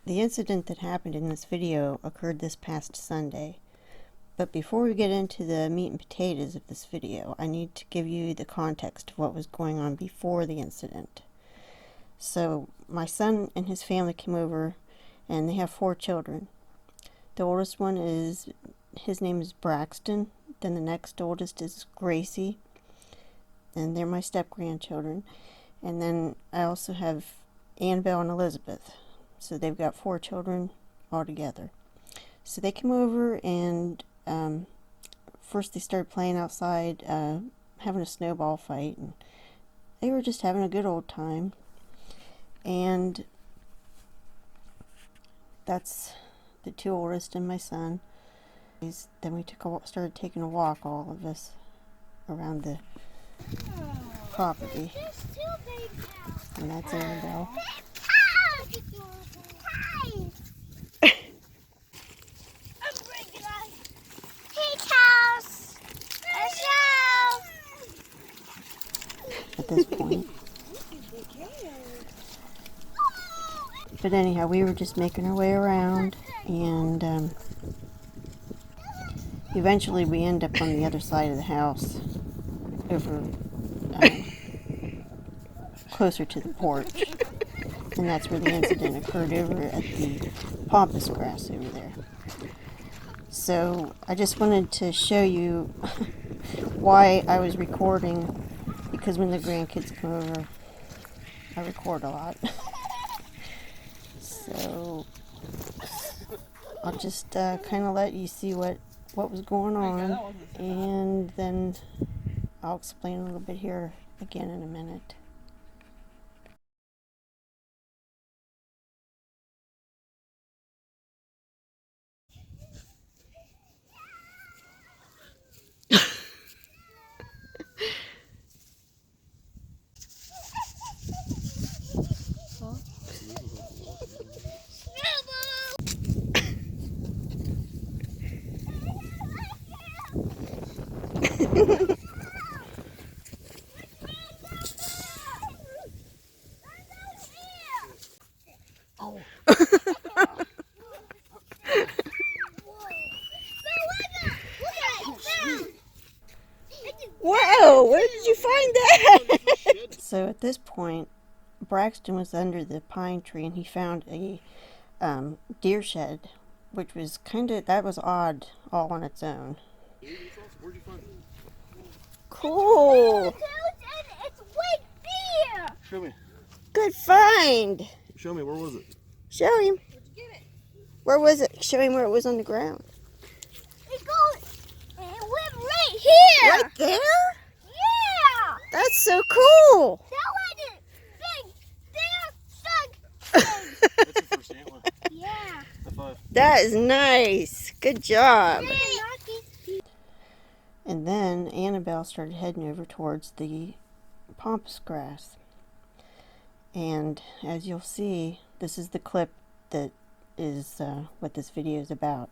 The incident that happened in this video occurred this past Sunday. But before we get into the meat and potatoes of this video, I need to give you the context of what was going on before the incident. So, my son and his family came over, and they have 4 children. The oldest one his name is Braxton. Then the next oldest is Gracie. And they're my step-grandchildren. And then I also have Annabelle and Elizabeth. So they've got 4 children altogether. So they came over and first they started playing outside, having a snowball fight. And they were just having a good old time. And that's the 2 oldest and my son. Then we started taking a walk, all of us, around the property. And that's Annabelle. At this point. But anyhow, we were just making our way around, and eventually we end up on the other side of the house, over closer to the porch. And that's where the incident occurred, over at the pampas grass over there. So I just wanted to show you why I was recording, because when the grandkids come over, I record a lot. So I'll just kind of let you see what was going on, and then I'll explain a little bit here again in a minute. Oh. Whoa, where did you find that? So at this point, Braxton was under the pine tree and he found a deer shed, which was that was odd all on its own. Where'd you find it? Cool. It's way deer. Show me. Good find. Show me, where was it? Show him. Where'd you get it? Where was it? Show him where it was on the ground. It went right here. Right there? Yeah. That's so cool. That was it. Big deer, That's your first antler. Yeah. High five. That is nice. Good job. Yeah. And then Annabelle started heading over towards the pampas grass. And as you'll see, this is the clip that is what this video is about.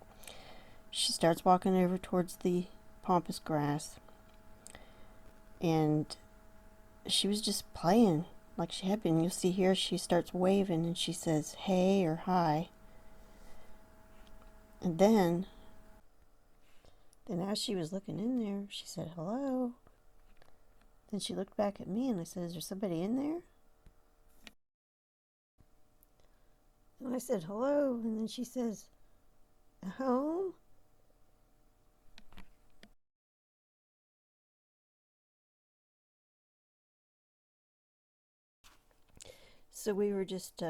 She starts walking over towards the pampas grass, and she was just playing like she had been. You'll see here she starts waving and she says hey or hi. And then as she was looking in there, she said hello. Then she looked back at me and I said, is there somebody in there? And I said hello, and then she says, home? So we were just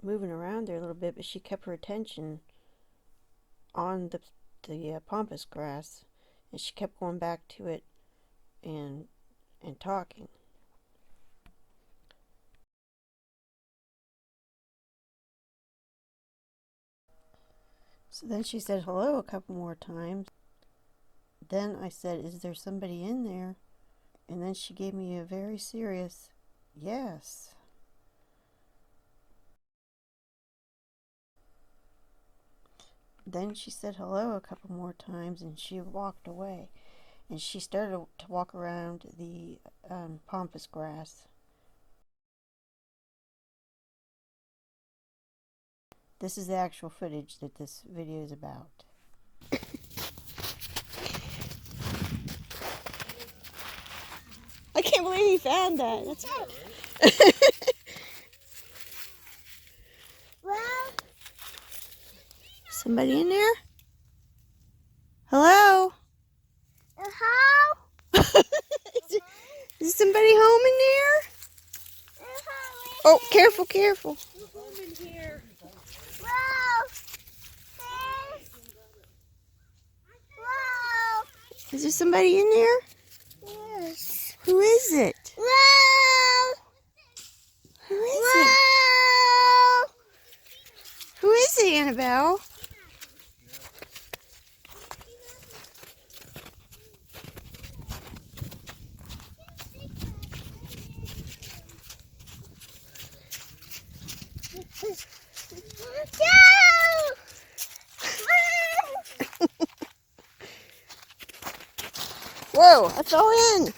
moving around there a little bit, but she kept her attention on the pampas grass, and she kept going back to it and talking. So then she said hello a couple more times. Then I said, is there somebody in there? And then she gave me a very serious yes. Then she said hello a couple more times and she walked away. And she started to walk around the pampas grass. This is the actual footage that this video is about. I can't believe you found that. That's Well, somebody in there? Hello? how? Is somebody home in there? Oh, careful, careful. Well, there's- well, Is there somebody in there? yes. Who is it? Well, Who is it? well. Who is it, Annabelle? Whoa, I fell in.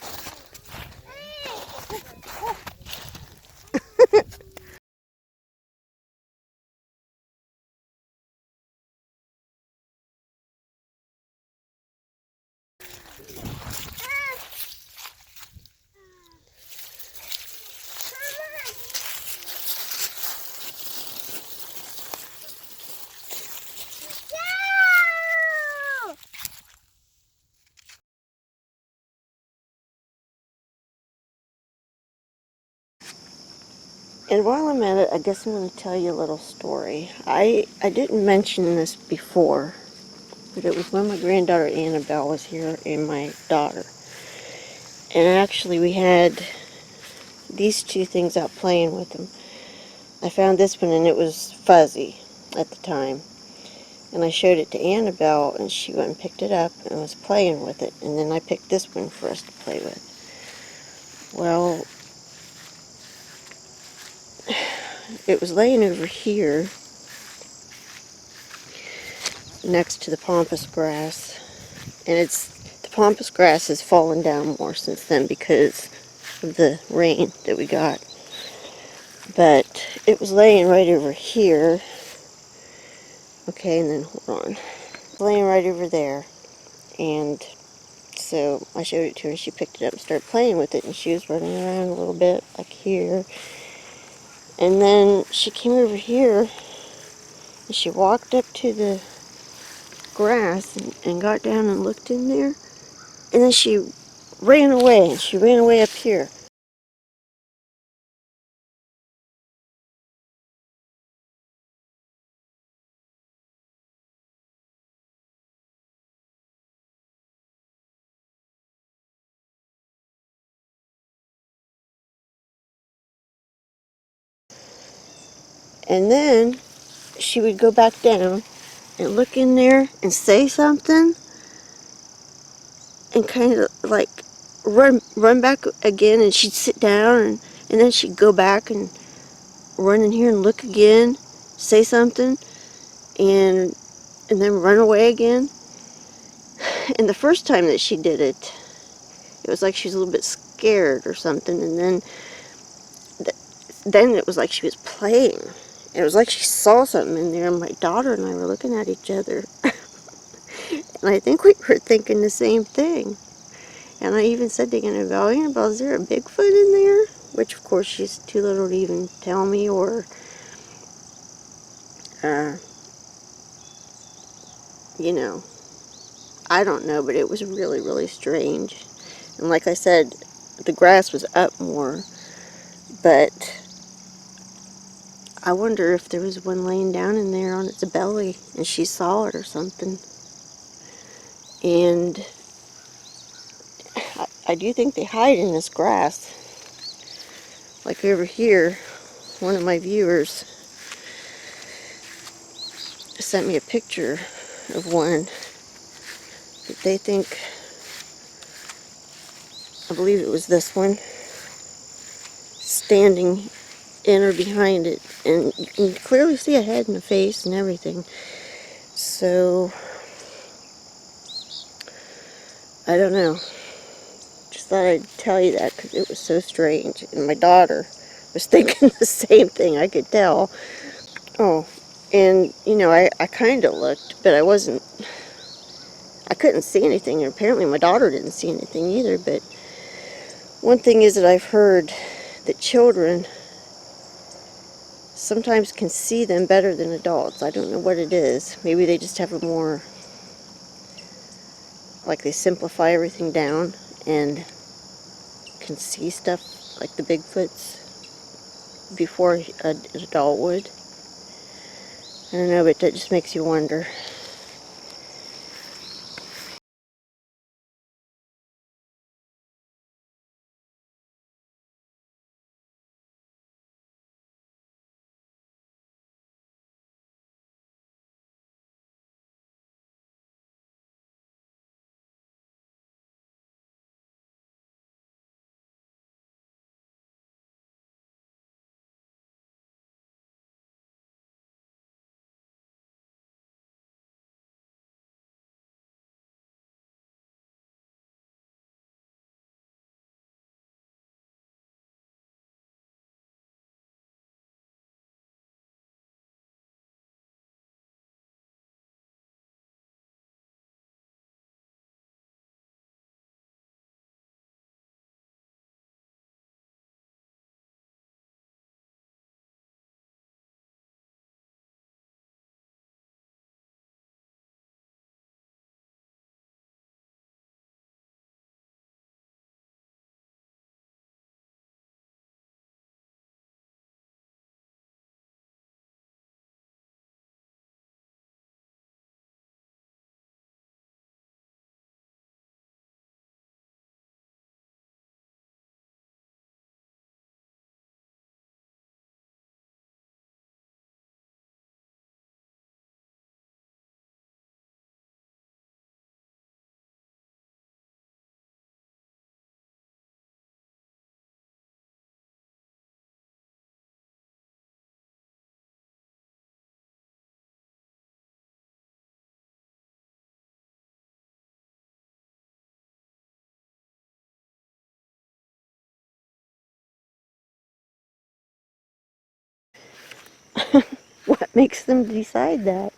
And while I'm at it, I guess I'm going to tell you a little story. I didn't mention this before, but it was when my granddaughter Annabelle was here and my daughter. And actually we had these two things out playing with them. I found this one and it was fuzzy at the time. And I showed it to Annabelle and she went and picked it up and was playing with it. And then I picked this one for us to play with. Well, it was laying over here next to the pampas grass. And the pampas grass has fallen down more since then because of the rain that we got. But it was laying right over here. Okay, and then hold on. Laying right over there. And so I showed it to her and she picked it up and started playing with it and she was running around a little bit like here. And then she came over here and she walked up to the grass and got down and looked in there. And then she ran away and she ran away up here. And then she would go back down and look in there and say something and kind of like run back again, and she'd sit down and then she'd go back and run in here and look again, say something, and then run away again. And the first time that she did it, it was like she was a little bit scared or something, and then it was like she was playing. It was like she saw something in there, and my daughter and I were looking at each other. And I think we were thinking the same thing. And I even said to Annabelle, is there a Bigfoot in there? Which, of course, she's too little to even tell me, or, you know, I don't know, but it was really, really strange. And like I said, the grass was up more, but I wonder if there was one laying down in there on its belly and she saw it or something. And I do think they hide in this grass. Like over here, one of my viewers sent me a picture of one that they think, I believe it was this one, standing in or behind it, and you can clearly see a head and a face and everything. So I don't know, just thought I'd tell you that because it was so strange, and my daughter was thinking the same thing, I could tell. Oh, And, you know, I kind of looked, but I couldn't see anything. And apparently my daughter didn't see anything either. But one thing is that I've heard that children sometimes can see them better than adults. I don't know what it is. Maybe they just have a more, like they simplify everything down and can see stuff like the Bigfoots before an adult would. I don't know, but that just makes you wonder. What makes them decide that?